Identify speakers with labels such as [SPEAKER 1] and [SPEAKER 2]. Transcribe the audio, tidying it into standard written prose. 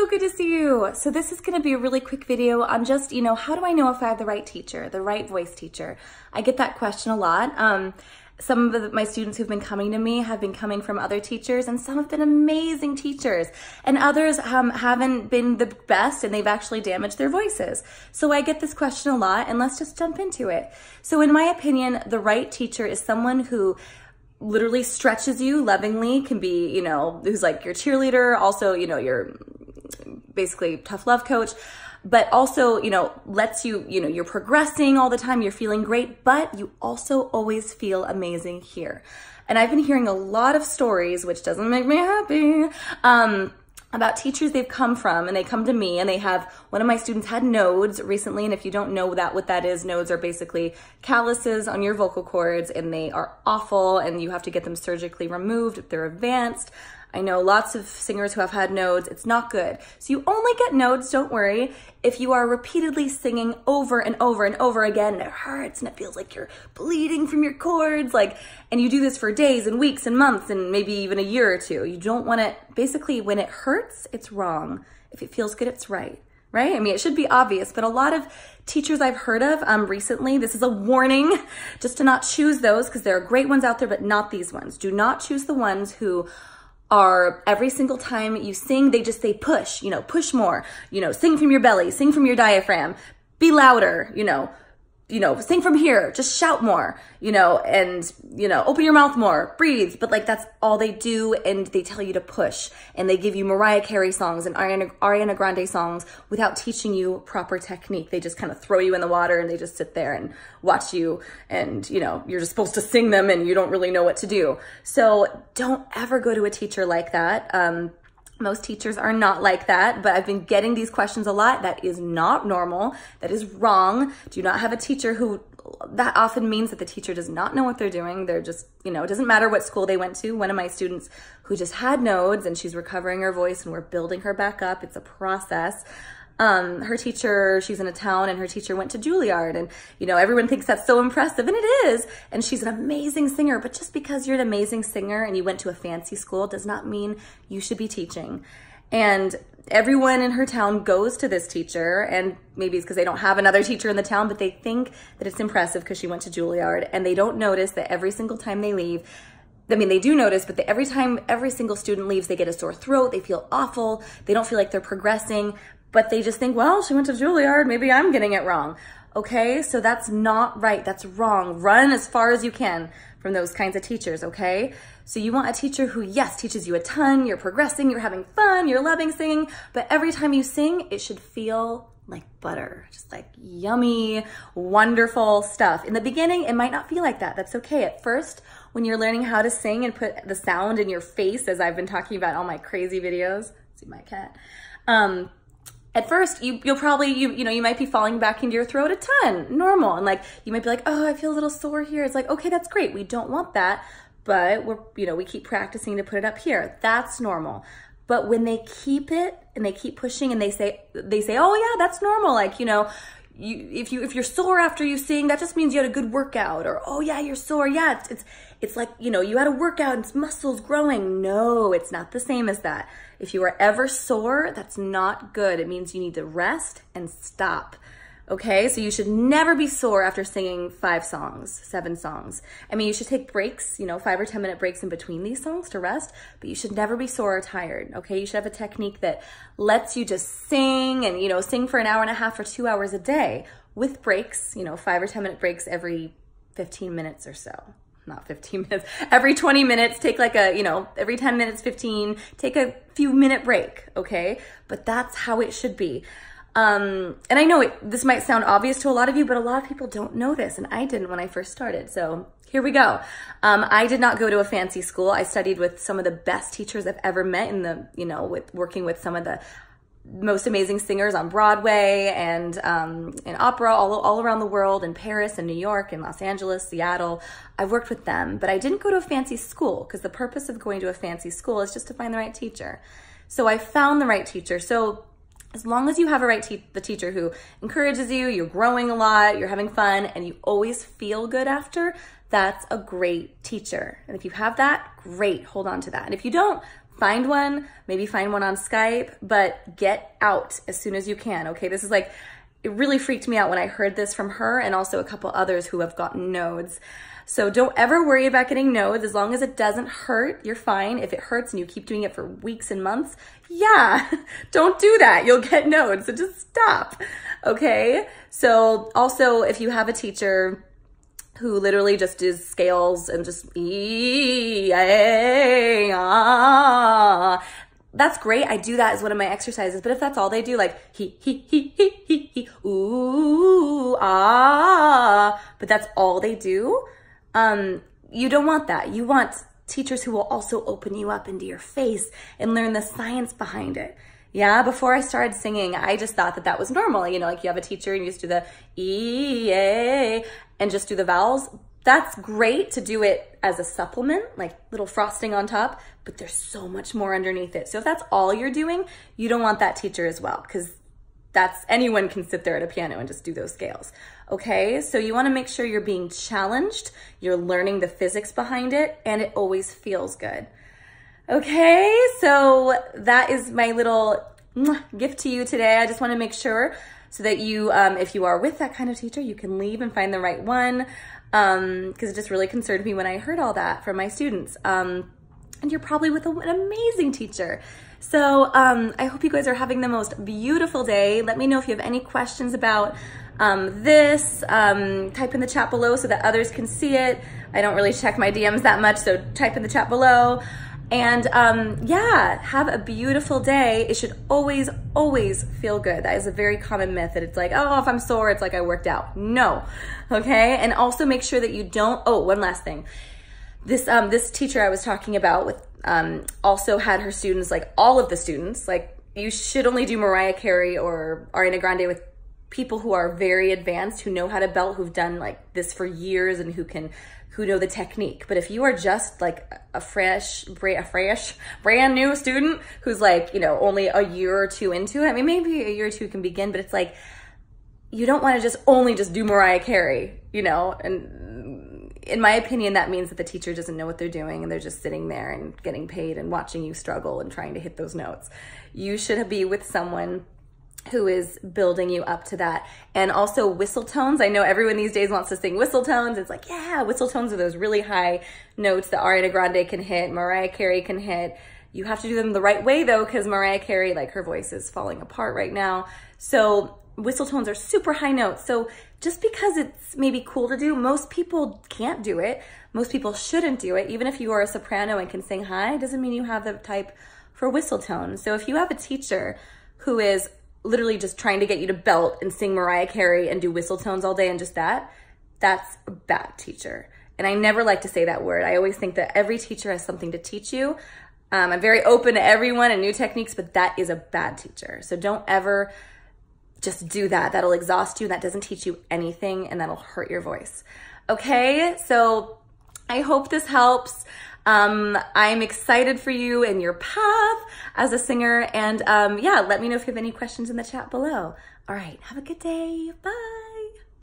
[SPEAKER 1] good to see you. So this is gonna be a really quick video on just, how do I know if I have the right teacher, the right voice teacher? I get that question a lot. Some of my students who've been coming to me have been coming from other teachers, and some have been amazing teachers, and others haven't been the best, and they've actually damaged their voices. So I get this question a lot, and let's just jump into it. So in my opinion, the right teacher is someone who literally stretches you lovingly, can be, who's like your cheerleader, also, your basically tough love coach, but also, lets you, you're progressing all the time, you're feeling great, but you also always feel amazing here. And I've been hearing a lot of stories, which doesn't make me happy, about teachers they've come from, and they come to me, and they have, one of my students had nodes recently, and if you don't know what that is, nodes are basically calluses on your vocal cords, and they are awful, and you have to get them surgically removed if they're advanced. I know lots of singers who have had nodes. It's not good. So you only get nodes, don't worry, if you are repeatedly singing over and over and over again, and it hurts, and it feels like you're bleeding from your cords, and you do this for days and weeks and months and maybe even a year or two. You don't want to, basically when it hurts, it's wrong. If it feels good, it's right. Right? I mean, it should be obvious, but a lot of teachers I've heard of recently, this is a warning, just to not choose those, because there are great ones out there, but not these ones. Do not choose the ones who are every single time you sing, they just say push, push more, sing from your belly, sing from your diaphragm, be louder, sing from here, just shout more, and, open your mouth more, breathe. But that's all they do. And they tell you to push, and they give you Mariah Carey songs and Ariana Grande songs without teaching you proper technique. They just kind of throw you in the water, and they just sit there and watch you. And, you're just supposed to sing them, and you don't really know what to do. So don't ever go to a teacher like that. Most teachers are not like that, but I've been getting these questions a lot. That is not normal. That is wrong. Do not have a teacher who, that often means that the teacher does not know what they're doing. They're just, it doesn't matter what school they went to. One of my students who just had nodes, and she's recovering her voice, and we're building her back up. It's a process. Her teacher, she's in a town, and her teacher went to Juilliard, and, everyone thinks that's so impressive, and it is, and she's an amazing singer, but just because you're an amazing singer and you went to a fancy school does not mean you should be teaching. And everyone in her town goes to this teacher, and maybe it's because they don't have another teacher in the town, but they think that it's impressive because she went to Juilliard, and they don't notice that every single time they leave, they do notice, but every time every single student leaves, they get a sore throat, they feel awful, they don't feel like they're progressing, but they just think, well, she went to Juilliard, maybe I'm getting it wrong. Okay, so that's not right, that's wrong. Run as far as you can from those kinds of teachers, okay? So you want a teacher who, yes, teaches you a ton, you're progressing, you're having fun, you're loving singing, but every time you sing, it should feel like butter, just like yummy, wonderful stuff. In the beginning, it might not feel like that. That's okay. At first, when you're learning how to sing and put the sound in your face, as I've been talking about all my crazy videos, see my cat, at first, you'll probably, you might be falling back into your throat a ton, normal. And you might be like, oh, I feel a little sore here. It's like, okay, that's great. We don't want that, but we keep practicing to put it up here. That's normal. But when they keep it and they keep pushing and they say, oh yeah, that's normal. If you're sore after you sing, that just means you had a good workout. Or, oh yeah, you're sore. Yeah, it's like, you had a workout and it's muscles growing. No, it's not the same as that. If you are ever sore, that's not good. It means you need to rest and stop. Okay, so you should never be sore after singing 5 songs, 7 songs. I mean, you should take breaks, 5 or 10 minute breaks in between these songs to rest, but you should never be sore or tired, okay? You should have a technique that lets you just sing and, sing for an hour and a half or 2 hours a day with breaks, 5 or 10 minute breaks every 15 minutes or so. Not 15 minutes, every 20 minutes, take every 10 minutes, 15, take a few minute break, okay? But that's how it should be. And I know this might sound obvious to a lot of you, but a lot of people don't know this, and I didn't when I first started. So here we go. I did not go to a fancy school. I studied with some of the best teachers I've ever met with working with some of the most amazing singers on Broadway and in opera all around the world, in Paris and New York and Los Angeles, Seattle. I've worked with them, but I didn't go to a fancy school because the purpose of going to a fancy school is just to find the right teacher. So I found the right teacher. So as long as you have the teacher who encourages you, you're growing a lot, you're having fun, and you always feel good after, that's a great teacher. And if you have that, great, hold on to that. And if you don't, find one, maybe find one on Skype, but get out as soon as you can, okay? This is like, it really freaked me out when I heard this from her and also a couple others who have gotten nodes. So don't ever worry about getting nodes. As long as it doesn't hurt, you're fine. If it hurts and you keep doing it for weeks and months, yeah, don't do that. You'll get nodes, so just stop, okay? So also, if you have a teacher who literally just does scales and just that's great. I do that as one of my exercises. But if that's all they do, like he, ooh, ah, but that's all they do, you don't want that. You want teachers who will also open you up into your face and learn the science behind it. Yeah, before I started singing, I just thought that that was normal. You know, like you have a teacher and you just do the E, A, and just do the vowels. That's great to do it as a supplement, like little frosting on top, but there's so much more underneath it. So if that's all you're doing, you don't want that teacher as well, because anyone can sit there at a piano and just do those scales. Okay, so you want to make sure you're being challenged, you're learning the physics behind it, and it always feels good. Okay, so that is my little gift to you today. I just want to make sure so that you, if you are with that kind of teacher, you can leave and find the right one, because it just really concerned me when I heard all that from my students. And you're probably with an amazing teacher. So I hope you guys are having the most beautiful day. Let me know if you have any questions about this. Type in the chat below so that others can see it. I don't really check my DMs that much, so type in the chat below. And yeah, have a beautiful day. It should always, always feel good. That is a very common myth that it's like, oh, if I'm sore, it's like I worked out. No, okay? And also make sure that you don't, oh, one last thing. This teacher I was talking about with also had her students, like all of the students, like you should only do Mariah Carey or Ariana Grande with people who are very advanced, who know how to belt, who've done like this for years and who know the technique. But if you are just like a brand new student who's like, you know, only a year or two into it, I mean, maybe a year or two can begin, but it's like, you don't want to just only do Mariah Carey, you know, and in my opinion, that means that the teacher doesn't know what they're doing and they're just sitting there and getting paid and watching you struggle and trying to hit those notes. You should be with someone who is building you up to that. And also whistle tones. I know everyone these days wants to sing whistle tones. It's like, yeah, whistle tones are those really high notes that Ariana Grande can hit, Mariah Carey can hit. You have to do them the right way though, because Mariah Carey, like her voice is falling apart right now. So whistle tones are super high notes. So just because it's maybe cool to do, most people can't do it. Most people shouldn't do it. Even if you are a soprano and can sing high, doesn't mean you have the type for whistle tones. So if you have a teacher who is literally just trying to get you to belt and sing Mariah Carey and do whistle tones all day and just that's a bad teacher. And I never like to say that word. I always think that every teacher has something to teach you. I'm very open to everyone and new techniques, but that is a bad teacher. So don't ever just do that. That'll exhaust you. That doesn't teach you anything and that'll hurt your voice. Okay, so I hope this helps. I'm excited for you and your path as a singer. And yeah, let me know if you have any questions in the chat below. All right, have a good day. Bye.